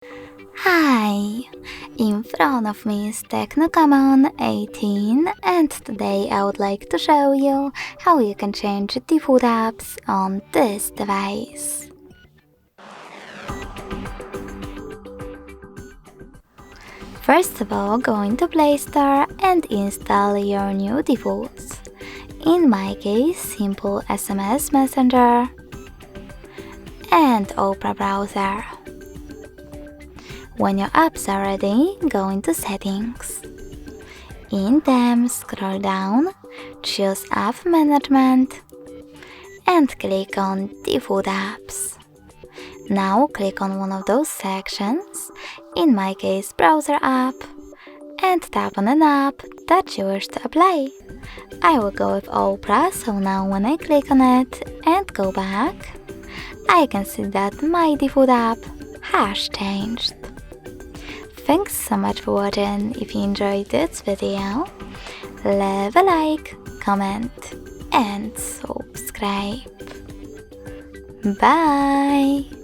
Hi! In front of me is Tecno Camon 18 and today I would like to show you how you can change default apps on this device. First of all, go into Play Store and install your new defaults. In my case, simple SMS Messenger and Opera browser. When your apps are ready, go into Settings. In them, scroll down, choose App Management and click on Default Apps. Now click on one of those sections, in my case Browser app, and tap on an app that you wish to apply. I will go with Opera, so now when I click on it and go back, I can see that my default app has changed. Thanks so much for watching. If you enjoyed this video, leave a like, comment and subscribe. Bye!